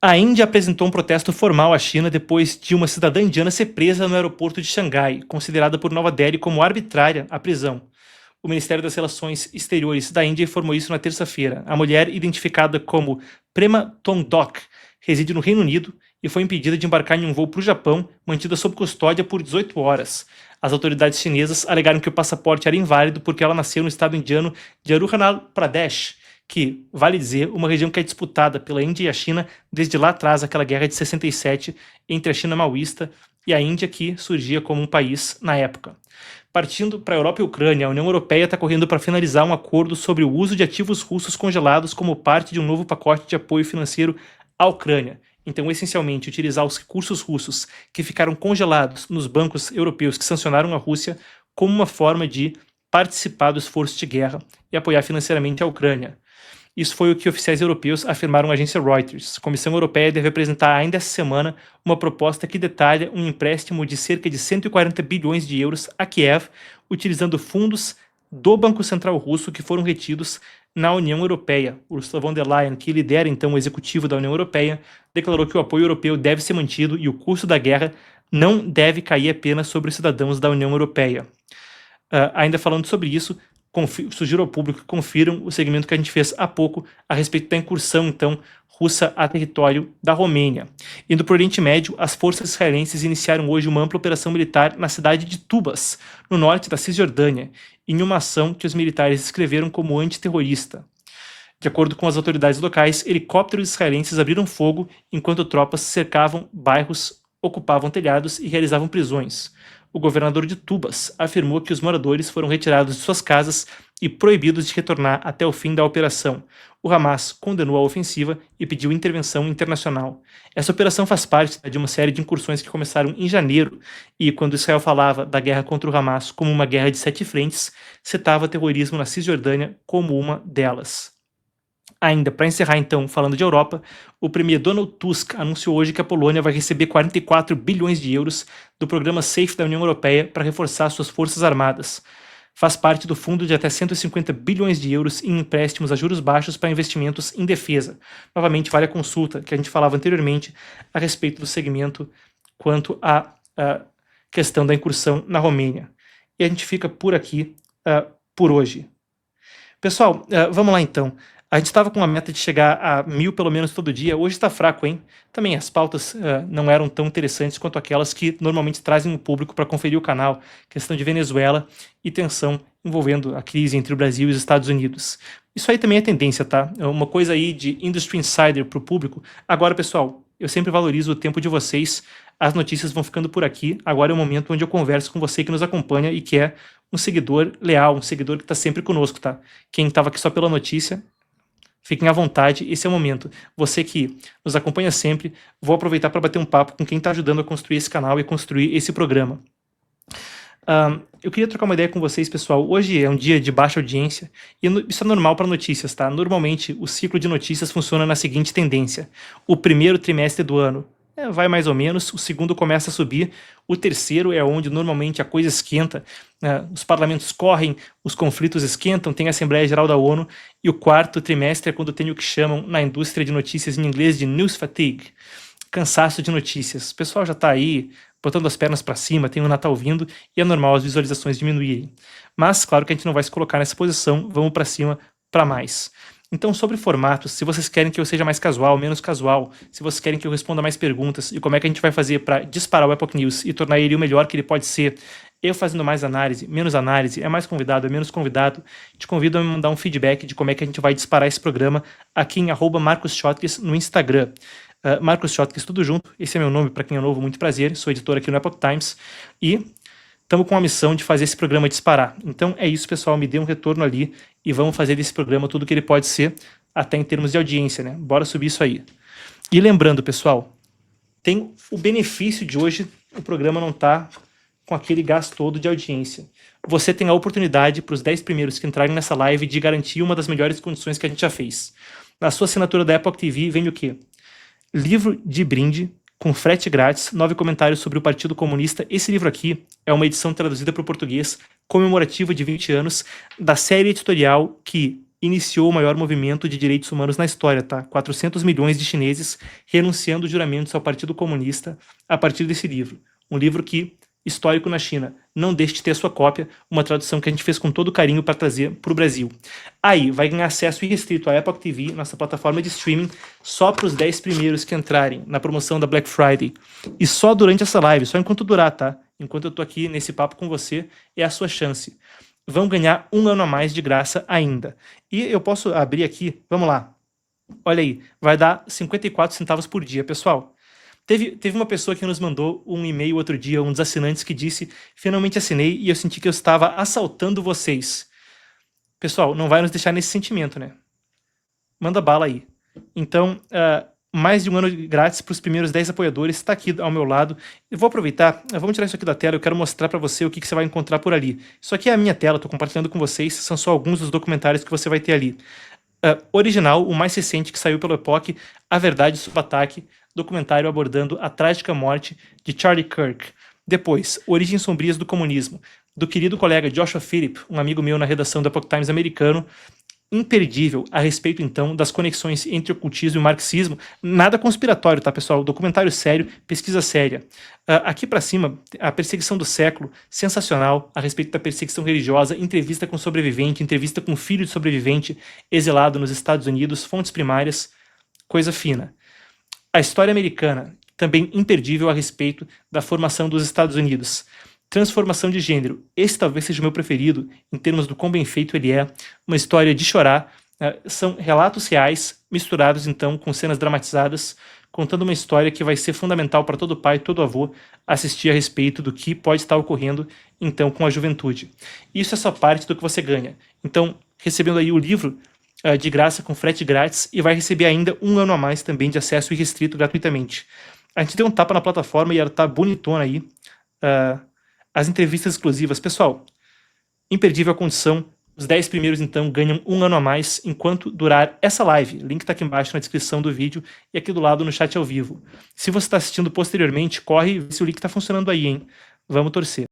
A Índia apresentou um protesto formal à China depois de uma cidadã indiana ser presa no aeroporto de Xangai, considerada por Nova Delhi como arbitrária a prisão. O Ministério das Relações Exteriores da Índia informou isso na terça-feira. A mulher, identificada como Prema Tongdok, reside no Reino Unido e foi impedida de embarcar em um voo para o Japão, mantida sob custódia por 18 horas. As autoridades chinesas alegaram que o passaporte era inválido porque ela nasceu no estado indiano de Arunachal Pradesh, que, vale dizer, uma região que é disputada pela Índia e a China desde lá atrás, aquela guerra de 67 entre a China maoísta e a Índia, que surgia como um país na época. Partindo para a Europa e a Ucrânia, a União Europeia está correndo para finalizar um acordo sobre o uso de ativos russos congelados como parte de um novo pacote de apoio financeiro à Ucrânia. Então, essencialmente, utilizar os recursos russos que ficaram congelados nos bancos europeus que sancionaram a Rússia como uma forma de participar do esforço de guerra e apoiar financeiramente a Ucrânia. Isso foi o que oficiais europeus afirmaram à agência Reuters. A Comissão Europeia deve apresentar ainda essa semana uma proposta que detalha um empréstimo de cerca de 140 bilhões de euros a Kiev, utilizando fundos do Banco Central Russo que foram retidos na União Europeia. Ursula von der Leyen, que lidera então o executivo da União Europeia, declarou que o apoio europeu deve ser mantido e o custo da guerra não deve cair apenas sobre os cidadãos da União Europeia. Ainda falando sobre isso, sugiro ao público que confiram o segmento que a gente fez há pouco a respeito da incursão, então, russa a território da Romênia. Indo para o Oriente Médio, as forças israelenses iniciaram hoje uma ampla operação militar na cidade de Tubas, no norte da Cisjordânia, em uma ação que os militares descreveram como antiterrorista. De acordo com as autoridades locais, helicópteros israelenses abriram fogo enquanto tropas cercavam bairros, ocupavam telhados e realizavam prisões. O governador de Tubas afirmou que os moradores foram retirados de suas casas e proibidos de retornar até o fim da operação. O Hamas condenou a ofensiva e pediu intervenção internacional. Essa operação faz parte de uma série de incursões que começaram em janeiro, e quando Israel falava da guerra contra o Hamas como uma guerra de 7 frentes, citava terrorismo na Cisjordânia como uma delas. Ainda, para encerrar então, falando de Europa, o premier Donald Tusk anunciou hoje que a Polônia vai receber 44 bilhões de euros do programa SAFE da União Europeia para reforçar suas forças armadas. Faz parte do fundo de até 150 bilhões de euros em empréstimos a juros baixos para investimentos em defesa. Novamente, vale a consulta que a gente falava anteriormente a respeito do segmento quanto à questão da incursão na Romênia. E a gente fica por aqui por hoje. Pessoal, vamos lá então. A gente estava com uma meta de chegar a 1000 pelo menos todo dia. Hoje está fraco, hein? Também as pautas não eram tão interessantes quanto aquelas que normalmente trazem o público para conferir o canal. Questão de Venezuela e tensão envolvendo a crise entre o Brasil e os Estados Unidos. Isso aí também é tendência, tá? É uma coisa aí de Industry Insider para o público. Agora, pessoal, eu sempre valorizo o tempo de vocês. As notícias vão ficando por aqui. Agora é o momento onde eu converso com você que nos acompanha e que é um seguidor leal, um seguidor que está sempre conosco, tá? Quem estava aqui só pela notícia, fiquem à vontade, esse é o momento. Você que nos acompanha sempre, vou aproveitar para bater um papo com quem está ajudando a construir esse canal e construir esse programa. Eu queria trocar uma ideia com vocês, pessoal. Hoje é um dia de baixa audiência e isso é normal para notícias, tá? Normalmente o ciclo de notícias funciona na seguinte tendência. O primeiro trimestre do ano vai mais ou menos, o segundo começa a subir, o terceiro é onde normalmente a coisa esquenta, os parlamentos correm, os conflitos esquentam, tem a Assembleia Geral da ONU, e o quarto trimestre é quando tem o que chamam na indústria de notícias em inglês de news fatigue, cansaço de notícias. O pessoal já está aí botando as pernas para cima, tem o Natal vindo e é normal as visualizações diminuírem. Mas claro que a gente não vai se colocar nessa posição, vamos para cima para mais. Então, sobre formatos, se vocês querem que eu seja mais casual, menos casual, se vocês querem que eu responda mais perguntas e como é que a gente vai fazer para disparar o Epoch News e tornar ele o melhor que ele pode ser, eu fazendo mais análise, menos análise, é mais convidado, é menos convidado, te convido a me mandar um feedback de como é que a gente vai disparar esse programa aqui em @MarcosSchottkes no Instagram. Marcos Schottkes, tudo junto, esse é meu nome para quem é novo, muito prazer, sou editor aqui no Epoch Times e estamos com a missão de fazer esse programa disparar. Então é isso, pessoal, me dê um retorno ali e vamos fazer desse programa tudo que ele pode ser, até em termos de audiência, né? Bora subir isso aí. E lembrando, pessoal, tem o benefício de hoje, o programa não tá com aquele gasto todo de audiência. Você tem a oportunidade para os 10 primeiros que entrarem nessa live de garantir uma das melhores condições que a gente já fez. Na sua assinatura da Epoch TV vem o quê? Livro de brinde, com frete grátis, 9 comentários sobre o Partido Comunista. Esse livro aqui é uma edição traduzida para o português, comemorativa de 20 anos, da série editorial que iniciou o maior movimento de direitos humanos na história, tá? 400 milhões de chineses renunciando juramentos ao Partido Comunista a partir desse livro. Um livro que, histórico na China, não deixe de ter a sua cópia, uma tradução que a gente fez com todo carinho para trazer para o Brasil. Aí, vai ganhar acesso irrestrito à Epoch TV, nossa plataforma de streaming, só para os 10 primeiros que entrarem na promoção da Black Friday. E só durante essa live, só enquanto durar, tá? Enquanto eu tô aqui nesse papo com você, é a sua chance. Vão ganhar 1 ano a mais de graça ainda. E eu posso abrir aqui, vamos lá. Olha aí, vai dar 54 centavos por dia, pessoal. Teve uma pessoa que nos mandou um e-mail outro dia, um dos assinantes, que disse: finalmente assinei e eu senti que eu estava assaltando vocês. Pessoal, não vai nos deixar nesse sentimento, né? Manda bala aí. Então, mais de 1 ano grátis para os primeiros 10 apoiadores, está aqui ao meu lado. Eu vou aproveitar, vamos tirar isso aqui da tela, eu quero mostrar para você o que você vai encontrar por ali. Isso aqui é a minha tela, estou compartilhando com vocês, são só alguns dos documentários que você vai ter ali. Original, o mais recente que saiu pelo Epoch, A Verdade Sob Ataque, documentário abordando a trágica morte de Charlie Kirk. Depois, Origens Sombrias do Comunismo, do querido colega Joshua Phillip, um amigo meu na redação do Epoch Times americano. Imperdível a respeito, então, das conexões entre ocultismo e marxismo. Nada conspiratório, tá, pessoal? Documentário sério, pesquisa séria. Aqui para cima, a perseguição do século, sensacional, a respeito da perseguição religiosa, entrevista com sobrevivente, entrevista com filho de sobrevivente exilado nos Estados Unidos, fontes primárias, coisa fina. A história americana, também imperdível a respeito da formação dos Estados Unidos. Transformação de gênero, esse talvez seja o meu preferido, em termos do quão bem feito ele é, uma história de chorar, são relatos reais, misturados então com cenas dramatizadas, contando uma história que vai ser fundamental para todo pai e todo avô assistir a respeito do que pode estar ocorrendo então com a juventude. Isso é só parte do que você ganha. Então, recebendo aí o livro de graça, com frete grátis, e vai receber ainda 1 ano a mais também de acesso irrestrito gratuitamente. A gente deu um tapa na plataforma e ela tá bonitona aí. As entrevistas exclusivas. Pessoal, imperdível a condição. Os 10 primeiros, então, ganham 1 ano a mais enquanto durar essa live. Link tá aqui embaixo na descrição do vídeo e aqui do lado no chat ao vivo. Se você está assistindo posteriormente, corre e vê se o link tá funcionando aí, hein? Vamos torcer.